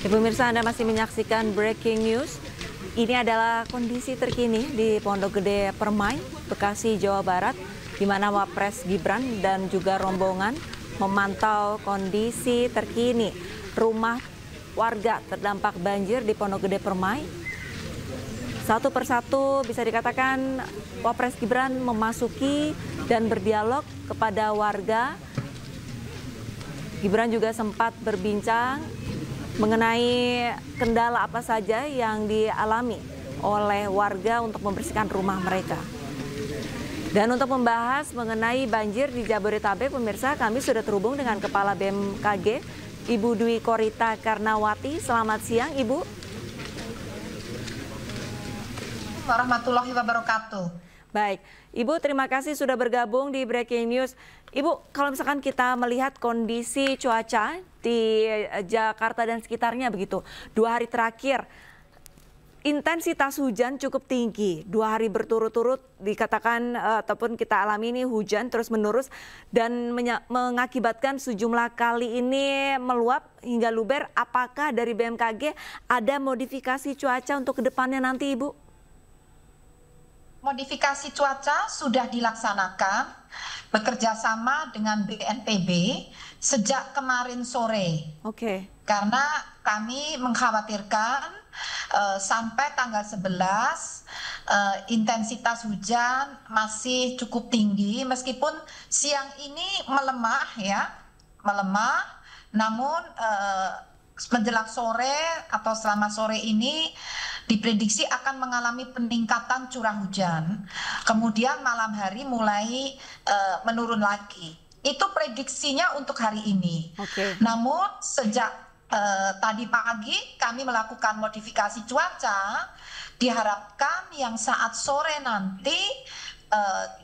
Ya, pemirsa, Anda masih menyaksikan Breaking News. Ini adalah kondisi terkini di Pondok Gede Permai, Bekasi, Jawa Barat, di mana Wapres Gibran dan juga rombongan memantau kondisi terkini rumah warga terdampak banjir di Pondok Gede Permai. Satu persatu bisa dikatakan Wapres Gibran memasuki dan berdialog kepada warga. Gibran juga sempat berbincang mengenai kendala apa saja yang dialami oleh warga untuk membersihkan rumah mereka. Dan untuk membahas mengenai banjir di Jabodetabek, pemirsa, kami sudah terhubung dengan Kepala BMKG, Ibu Dwi Korita Karnawati. Selamat siang, Ibu. Warahmatullahi wabarakatuh. Baik, Ibu, terima kasih sudah bergabung di Breaking News. Ibu, kalau misalkan kita melihat kondisi cuaca di Jakarta dan sekitarnya begitu, 2 hari terakhir, intensitas hujan cukup tinggi. 2 hari berturut-turut dikatakan ataupun kita alami ini hujan terus-menerus dan mengakibatkan sejumlah kali ini meluap hingga luber. Apakah dari BMKG ada modifikasi cuaca untuk kedepannya nanti, Ibu? Modifikasi cuaca sudah dilaksanakan bekerja sama dengan BNPB sejak kemarin sore. Oke. Karena kami mengkhawatirkan sampai tanggal 11 intensitas hujan masih cukup tinggi meskipun siang ini melemah ya, namun menjelang sore atau selama sore ini diprediksi akan mengalami peningkatan curah hujan. Kemudian malam hari mulai menurun lagi. Itu prediksinya untuk hari ini. Oke. Namun sejak tadi pagi kami melakukan modifikasi cuaca, diharapkan yang saat sore nanti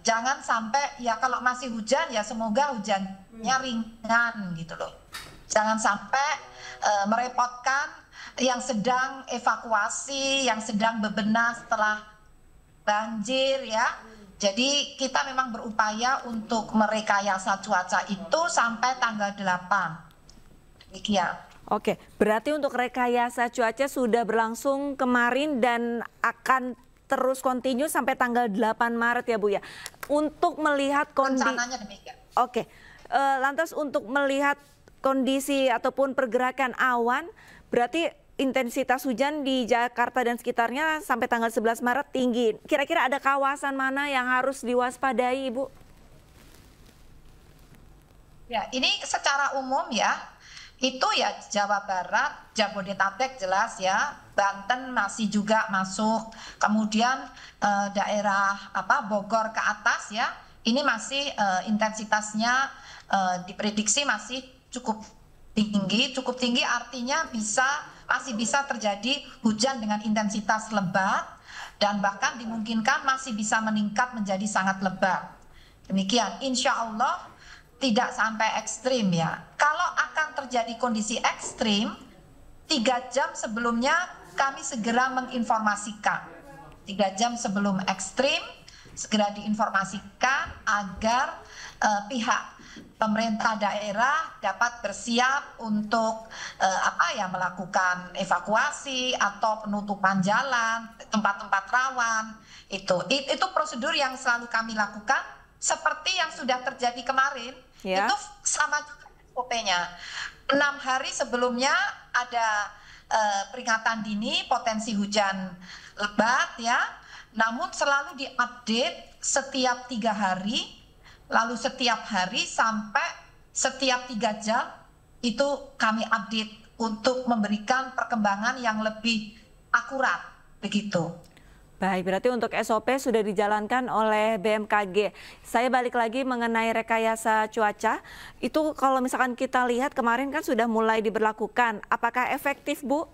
jangan sampai, ya kalau masih hujan ya semoga hujannya ringan gitu loh. Jangan sampai merepotkan yang sedang evakuasi, yang sedang bebenah setelah banjir ya. Jadi kita memang berupaya untuk merekayasa cuaca itu sampai tanggal 8. Demikian. Oke, berarti untuk rekayasa cuaca sudah berlangsung kemarin dan akan terus kontinu sampai tanggal 8 Maret ya Bu ya. Untuk melihat kondisi, rencananya demikian. Oke, lantas untuk melihat kondisi ataupun pergerakan awan, berarti intensitas hujan di Jakarta dan sekitarnya sampai tanggal 11 Maret tinggi. Kira-kira ada kawasan mana yang harus diwaspadai, Ibu? Ya, ini secara umum ya, itu ya Jawa Barat, Jabodetabek jelas ya, Banten masih juga masuk, kemudian daerah Bogor ke atas ya, ini masih intensitasnya diprediksi masih cukup tinggi artinya masih bisa terjadi hujan dengan intensitas lebat dan bahkan dimungkinkan masih bisa meningkat menjadi sangat lebat. Demikian, insya Allah tidak sampai ekstrim ya. Kalau akan terjadi kondisi ekstrim, 3 jam sebelumnya kami segera menginformasikan. 3 jam sebelum ekstrim, segera diinformasikan agar pihak pemerintah daerah dapat bersiap untuk melakukan evakuasi atau penutupan jalan, tempat-tempat rawan. Itu prosedur yang selalu kami lakukan seperti yang sudah terjadi kemarin. Ya. Itu sama juga SOP-nya. 6 hari sebelumnya ada peringatan dini potensi hujan lebat ya. Namun selalu diupdate setiap 3 hari. Lalu setiap hari sampai setiap 3 jam itu kami update untuk memberikan perkembangan yang lebih akurat begitu. Baik, berarti untuk SOP sudah dijalankan oleh BMKG. Saya balik lagi mengenai rekayasa cuaca. Itu kalau misalkan kita lihat kemarin kan sudah mulai diberlakukan. Apakah efektif, Bu?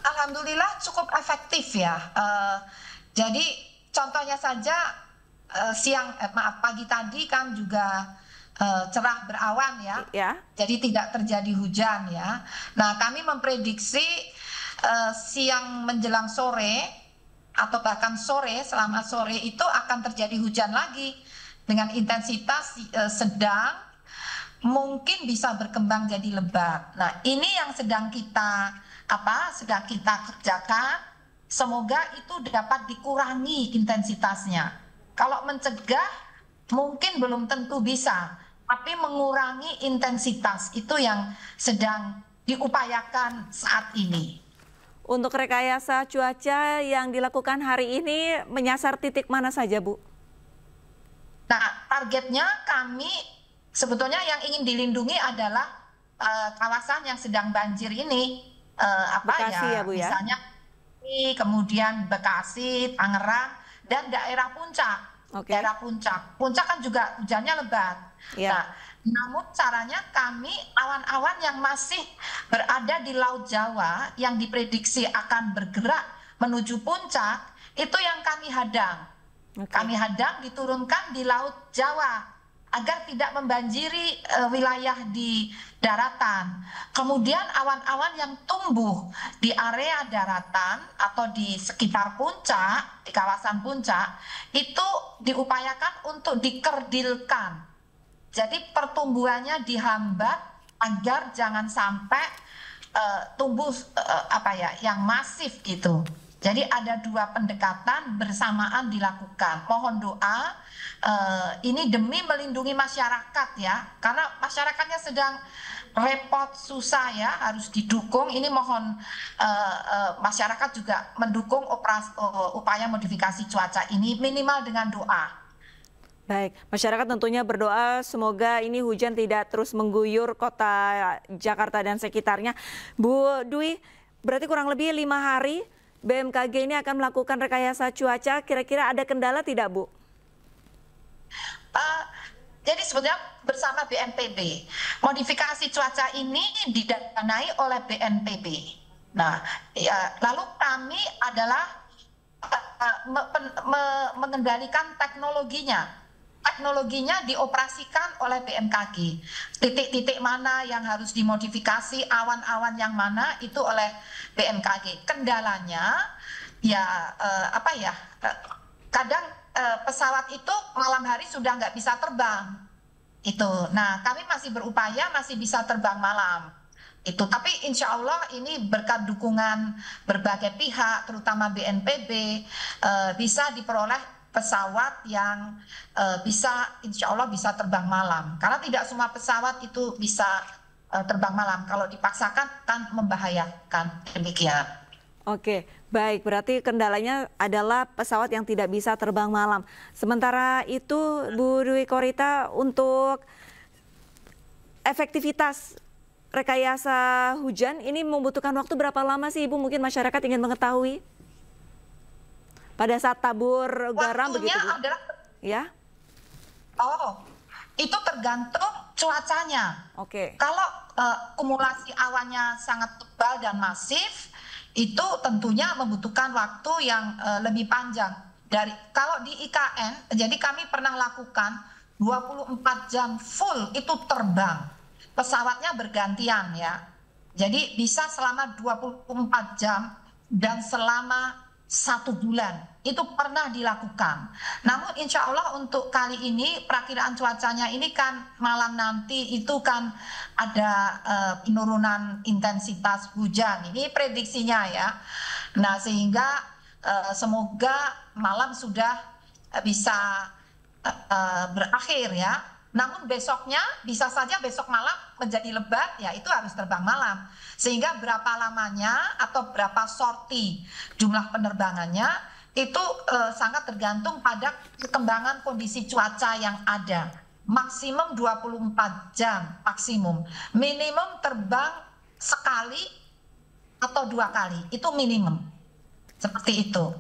Alhamdulillah cukup efektif ya. Jadi contohnya saja pagi tadi kan juga cerah berawan ya. Jadi tidak terjadi hujan ya. Nah, kami memprediksi siang menjelang sore atau bahkan sore, selama sore itu akan terjadi hujan lagi dengan intensitas sedang mungkin bisa berkembang jadi lebat. Nah, ini yang sedang kita kerjakan. Semoga itu dapat dikurangi intensitasnya. Kalau mencegah mungkin belum tentu bisa, tapi mengurangi intensitas itu yang sedang diupayakan saat ini. Untuk rekayasa cuaca yang dilakukan hari ini menyasar titik mana saja, Bu? Nah, targetnya kami sebetulnya yang ingin dilindungi adalah kawasan yang sedang banjir ini, Bekasi ya, Bu ya? misalnya kemudian Bekasi, Tangerang, dan daerah puncak. Oke. Daerah puncak. Puncak kan juga hujannya lebat. Ya. Nah, namun caranya kami awan-awan yang masih berada di Laut Jawa yang diprediksi akan bergerak menuju puncak, itu yang kami hadang. Oke. Kami hadang diturunkan di Laut Jawa agar tidak membanjiri wilayah di daratan. Kemudian awan-awan yang tumbuh di area daratan atau di sekitar puncak, di kawasan puncak, itu diupayakan untuk dikerdilkan. Jadi pertumbuhannya dihambat agar jangan sampai tumbuh yang masif gitu. Jadi ada dua pendekatan bersamaan dilakukan. Mohon doa ini demi melindungi masyarakat ya, karena masyarakatnya sedang repot, susah ya, harus didukung. Ini mohon masyarakat juga mendukung upaya modifikasi cuaca ini minimal dengan doa. Baik, masyarakat tentunya berdoa semoga ini hujan tidak terus mengguyur kota Jakarta dan sekitarnya. Bu Dwi, berarti kurang lebih 5 hari BMKG ini akan melakukan rekayasa cuaca. Kira-kira ada kendala tidak, Bu? Jadi sebenarnya bersama BNPB, modifikasi cuaca ini didanai oleh BNPB. Nah, lalu kami adalah mengendalikan teknologinya. Teknologinya dioperasikan oleh BMKG. Titik-titik mana yang harus dimodifikasi, awan-awan yang mana itu oleh BMKG. Kendalanya ya kadang pesawat itu malam hari sudah nggak bisa terbang. Itu. Nah, kami masih berupaya masih bisa terbang malam. Itu. Tapi insya Allah ini berkat dukungan berbagai pihak, terutama BNPB, bisa diperoleh pesawat yang insya Allah bisa terbang malam. Karena tidak semua pesawat itu bisa terbang malam. Kalau dipaksakan kan membahayakan. Demikian. Oke, baik. Berarti kendalanya adalah pesawat yang tidak bisa terbang malam. Sementara itu, Bu Dwi Korita, untuk efektivitas rekayasa hujan ini membutuhkan waktu berapa lama sih, Ibu? Mungkin masyarakat ingin mengetahui. Pada saat tabur garam begitu, Bu? Adalah, ya? Itu tergantung cuacanya. Oke. Kalau kumulasi awannya sangat tebal dan masif, itu tentunya membutuhkan waktu yang lebih panjang. Kalau di IKN, jadi kami pernah lakukan 24 jam full itu terbang. Pesawatnya bergantian ya. Jadi bisa selama 24 jam dan selama 1 bulan. Itu pernah dilakukan. Namun insya Allah untuk kali ini perakiraan cuacanya ini kan malam nanti itu kan ada penurunan intensitas hujan. Ini prediksinya ya. Nah sehingga semoga malam sudah bisa berakhir ya. Namun besoknya bisa saja besok malam menjadi lebat ya, itu harus terbang malam. Sehingga berapa lamanya atau berapa sorti jumlah penerbangannya itu sangat tergantung pada perkembangan kondisi cuaca yang ada. Maksimum 24 jam maksimum. Minimum terbang sekali atau 2 kali, itu minimum. Seperti itu.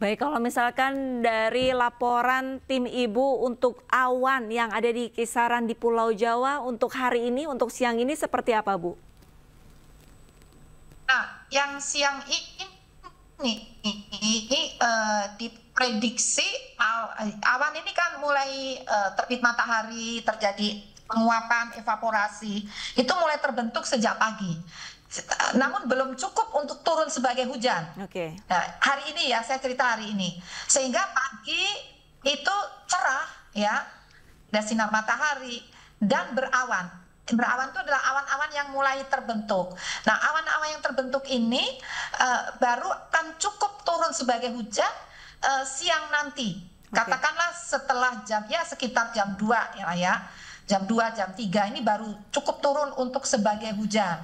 Baik, kalau misalkan dari laporan tim Ibu untuk awan yang ada di kisaran di Pulau Jawa untuk hari ini, untuk siang ini seperti apa, Bu? Nah, yang siang ini diprediksi awan ini kan mulai terbit matahari, terjadi penguapan, evaporasi, itu mulai terbentuk sejak pagi. Namun belum cukup untuk turun sebagai hujan. Oke. Nah, hari ini ya, saya cerita hari ini. Sehingga pagi itu cerah ya, ada sinar matahari dan berawan. berawan itu adalah awan-awan yang mulai terbentuk. Nah, awan-awan yang terbentuk ini baru akan cukup turun sebagai hujan siang nanti. Katakanlah setelah jam ya sekitar jam 2 ya. Jam 2, jam 3 ini baru cukup turun untuk sebagai hujan.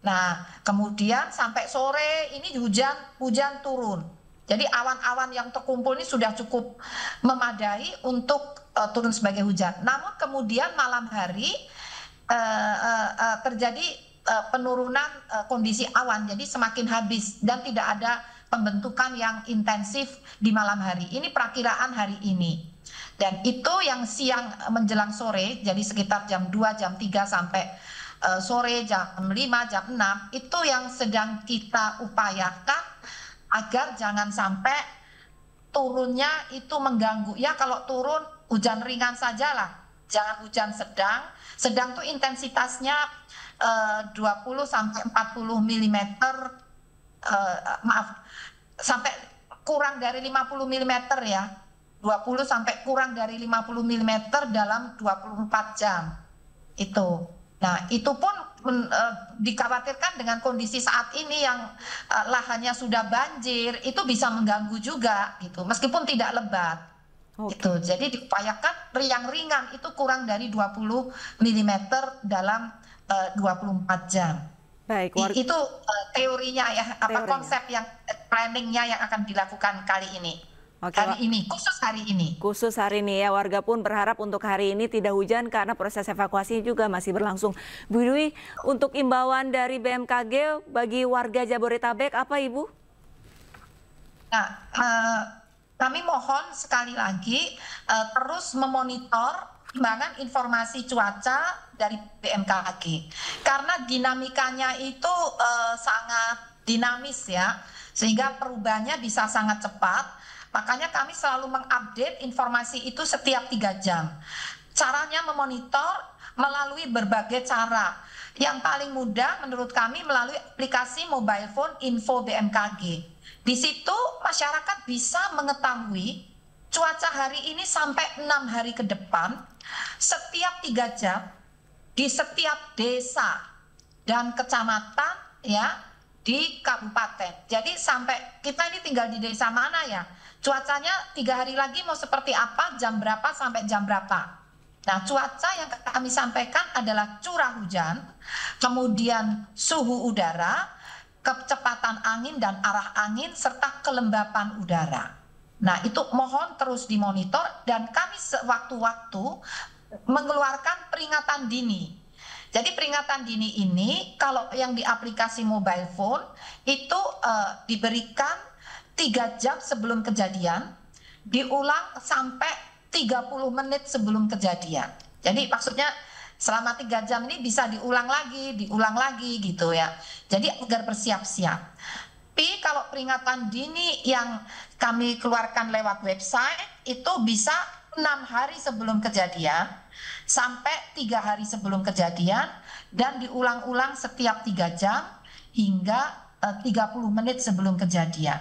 Nah, kemudian sampai sore ini hujan turun. Jadi awan-awan yang terkumpul ini sudah cukup memadai untuk turun sebagai hujan. Namun kemudian malam hari terjadi penurunan kondisi awan, jadi semakin habis dan tidak ada pembentukan yang intensif di malam hari. Ini perakiraan hari ini. Dan itu yang siang menjelang sore, jadi sekitar jam 2, jam 3 sampai sore jam 5, jam 6, itu yang sedang kita upayakan agar jangan sampai turunnya itu mengganggu. Ya kalau turun hujan ringan sajalah, jangan hujan sedang. Sedang tuh intensitasnya 20 sampai 40 mm, sampai kurang dari 50 mm ya. 20 sampai kurang dari 50 mm dalam 24 jam. Itu. Nah, itu pun dikhawatirkan dengan kondisi saat ini yang lahannya sudah banjir, itu bisa mengganggu juga gitu, meskipun tidak lebat. Gitu. Jadi diupayakan yang ringan itu kurang dari 20 mm dalam 24 jam. Baik, itu teorinya ya, konsep yang planningnya yang akan dilakukan kali ini. Hari ini, khusus hari ini ya, warga pun berharap untuk hari ini tidak hujan karena proses evakuasi juga masih berlangsung. Bu Dwi, untuk imbauan dari BMKG bagi warga Jabodetabek apa Ibu? Nah, kami mohon sekali lagi terus memonitor perkembangan informasi cuaca dari BMKG karena dinamikanya itu sangat dinamis ya, sehingga perubahannya bisa sangat cepat. Makanya kami selalu mengupdate informasi itu setiap 3 jam. Caranya memonitor melalui berbagai cara. Yang paling mudah menurut kami melalui aplikasi mobile phone Info BMKG. Di situ masyarakat bisa mengetahui cuaca hari ini sampai 6 hari ke depan, setiap 3 jam, di setiap desa dan kecamatan ya, di kabupaten. Jadi sampai kita ini tinggal di desa mana ya, cuacanya 3 hari lagi mau seperti apa, jam berapa sampai jam berapa. Nah, cuaca yang kami sampaikan adalah curah hujan, kemudian suhu udara, kecepatan angin dan arah angin, serta kelembapan udara. Nah, itu mohon terus dimonitor dan kami sewaktu-waktu mengeluarkan peringatan dini. Jadi peringatan dini ini kalau yang di aplikasi mobile phone itu diberikan 3 jam sebelum kejadian, diulang sampai 30 menit sebelum kejadian. Jadi maksudnya selama 3 jam ini bisa diulang lagi gitu ya. Jadi agar bersiap-siap. Tapi kalau peringatan dini yang kami keluarkan lewat website itu bisa 6 hari sebelum kejadian sampai 3 hari sebelum kejadian dan diulang-ulang setiap 3 jam hingga 30 menit sebelum kejadian.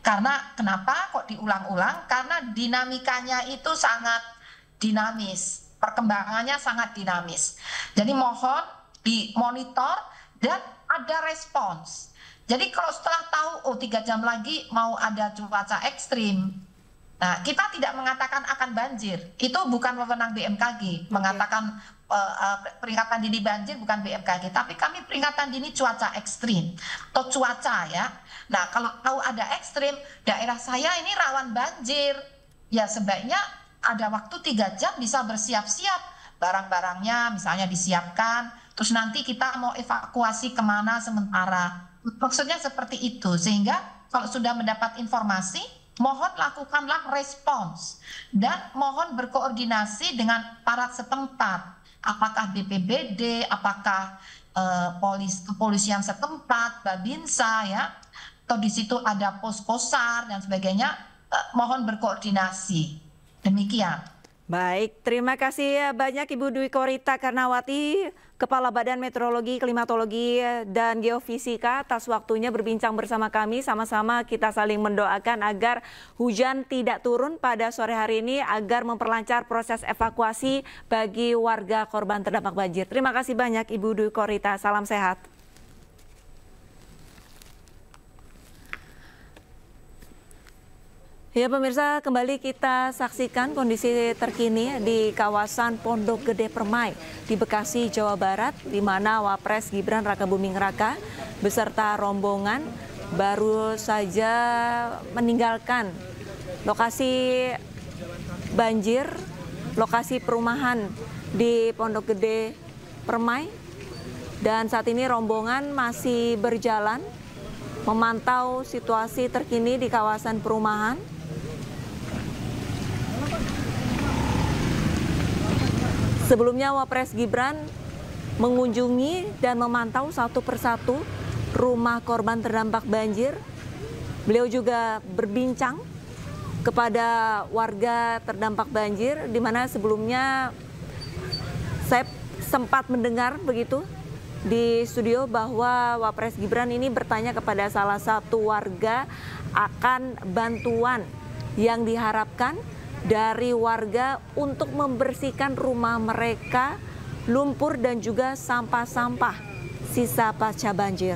Karena kenapa kok diulang-ulang? Karena dinamikanya itu sangat dinamis, perkembangannya sangat dinamis. Jadi mohon dimonitor dan ada respons. Jadi kalau setelah tahu 3 jam lagi mau ada cuaca ekstrim, nah kita tidak mengatakan akan banjir. Itu bukan wewenang BMKG. Mengatakan peringatan dini banjir bukan BMKG, tapi kami peringatan dini cuaca ekstrim atau cuaca ya. Nah, kalau tahu ada ekstrim, daerah saya ini rawan banjir, ya sebaiknya ada waktu 3 jam bisa bersiap-siap. Barang-barangnya misalnya disiapkan, terus nanti kita mau evakuasi kemana sementara. Maksudnya seperti itu, sehingga kalau sudah mendapat informasi, mohon lakukanlah respons dan mohon berkoordinasi dengan aparat setempat. Apakah BPBD, apakah kepolisian setempat, Babinsa ya, atau di situ ada pos-posar dan sebagainya, mohon berkoordinasi. Demikian. Baik, terima kasih banyak Ibu Dwi Korita Karnawati, Kepala Badan Meteorologi, Klimatologi, dan Geofisika atas waktunya berbincang bersama kami. Sama-sama kita saling mendoakan agar hujan tidak turun pada sore hari ini agar memperlancar proses evakuasi bagi warga korban terdampak banjir. Terima kasih banyak Ibu Dwi Korita, salam sehat. Ya pemirsa, kembali kita saksikan kondisi terkini di kawasan Pondok Gede Permai di Bekasi, Jawa Barat, di mana Wapres Gibran Rakabuming Raka beserta rombongan baru saja meninggalkan lokasi banjir, lokasi perumahan di Pondok Gede Permai, dan saat ini rombongan masih berjalan memantau situasi terkini di kawasan perumahan. Sebelumnya Wapres Gibran mengunjungi dan memantau satu persatu rumah korban terdampak banjir. Beliau juga berbincang kepada warga terdampak banjir, di mana sebelumnya saya sempat mendengar begitu di studio bahwa Wapres Gibran ini bertanya kepada salah satu warga akan bantuan yang diharapkan dari warga untuk membersihkan rumah mereka, lumpur dan juga sampah-sampah sisa pasca banjir.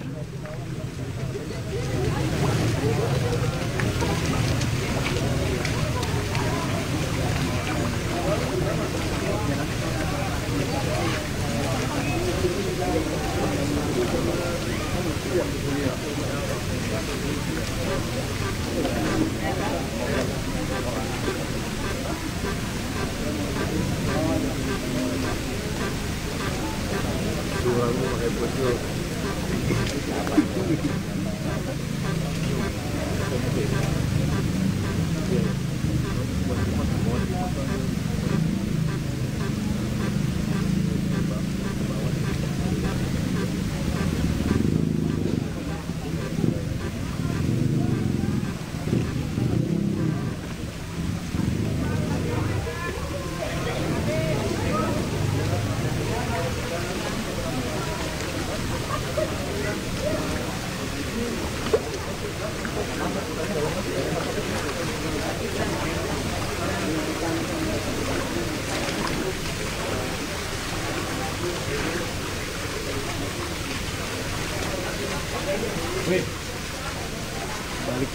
Balik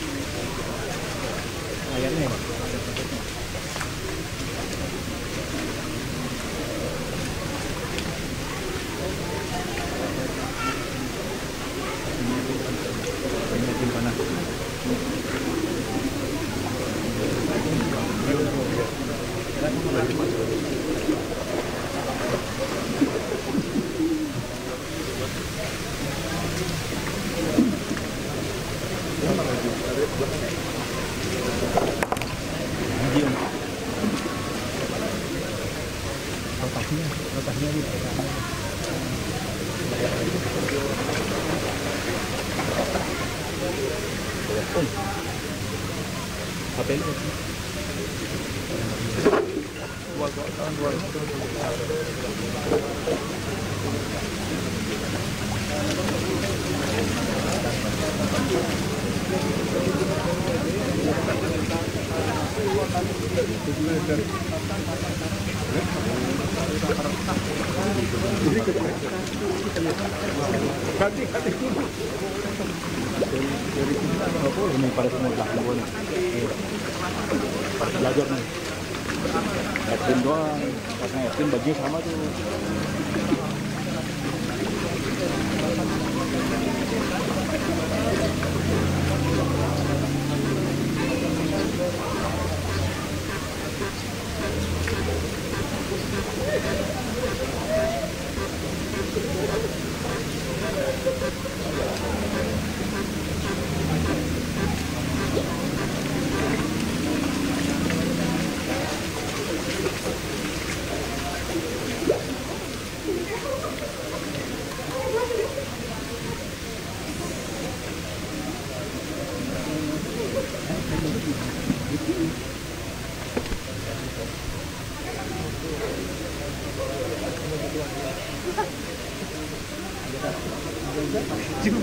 layarnya. Ini panas. Letaknya di HP ini ini pada semua belakang gue nih, pada belajar nih. Edwin doang, karena Edwin bajunya sama tuh. Ya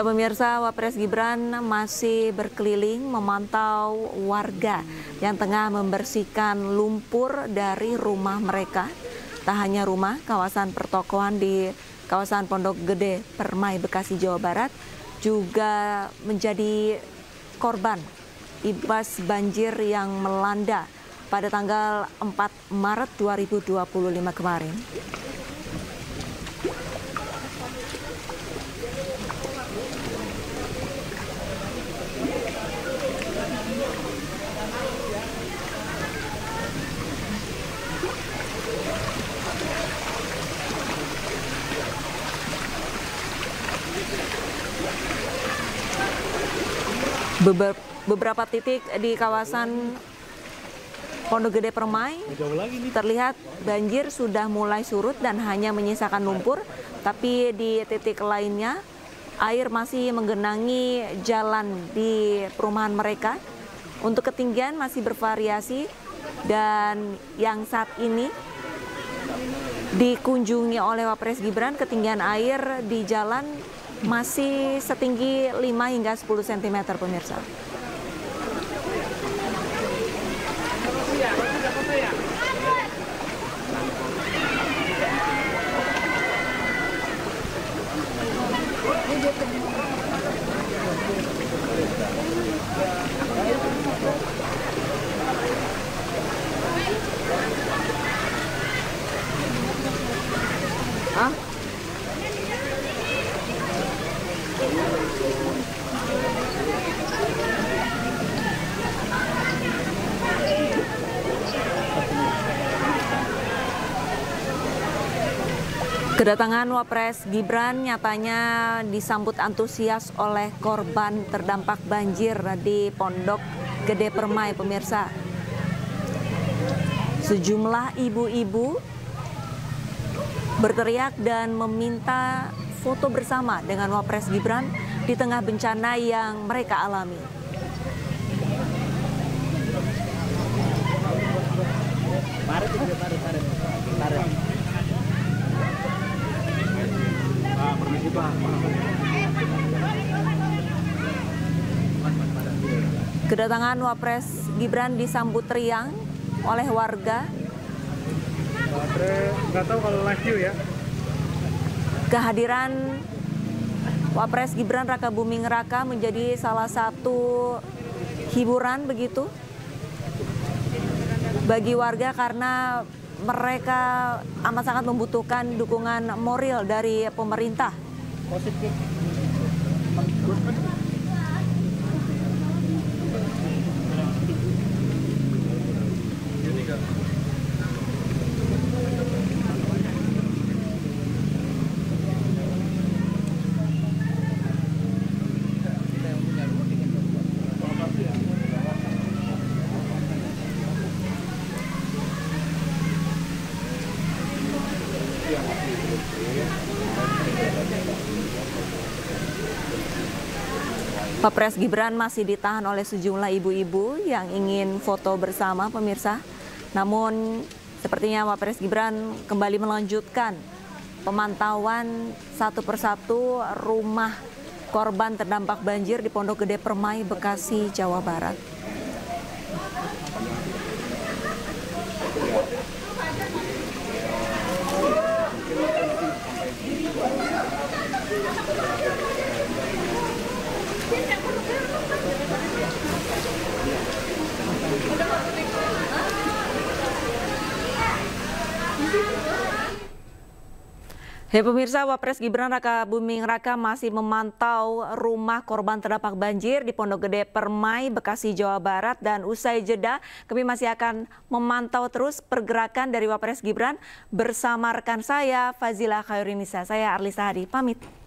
pemirsa, Wapres Gibran masih berkeliling memantau warga yang tengah membersihkan lumpur dari rumah mereka. Tak hanya rumah, kawasan pertokoan di kawasan Pondok Gede, Permai, Bekasi, Jawa Barat juga menjadi korban imbas banjir yang melanda pada tanggal 4 Maret 2025 kemarin. Beberapa titik di kawasan Pondok Gede Permai terlihat banjir sudah mulai surut dan hanya menyisakan lumpur, tapi di titik lainnya air masih menggenangi jalan di perumahan mereka. Untuk ketinggian masih bervariasi dan yang saat ini dikunjungi oleh Wapres Gibran, ketinggian air di jalan masih setinggi 5 hingga 10 cm pemirsa. Kedatangan Wapres Gibran nyatanya disambut antusias oleh korban terdampak banjir di Pondok Gede Permai, pemirsa. Sejumlah ibu-ibu berteriak dan meminta foto bersama dengan Wapres Gibran di tengah bencana yang mereka alami. Kedatangan Wapres Gibran disambut riang oleh warga. Nggak tahu kalau live view ya. Kehadiran Wapres Gibran Raka Buming Raka menjadi salah satu hiburan begitu bagi warga karena mereka amat sangat membutuhkan dukungan moral dari pemerintah. Positif. Wapres Gibran masih ditahan oleh sejumlah ibu-ibu yang ingin foto bersama pemirsa. Namun sepertinya Wapres Gibran kembali melanjutkan pemantauan satu persatu rumah korban terdampak banjir di Pondok Gede Permai, Bekasi, Jawa Barat. Ya pemirsa, Wapres Gibran Raka Buming Raka masih memantau rumah korban terdampak banjir di Pondok Gede Permai, Bekasi, Jawa Barat. Dan usai jeda, kami masih akan memantau terus pergerakan dari Wapres Gibran bersama rekan saya, Fazila Khairunnisa. Saya Arlisa Hadi, pamit.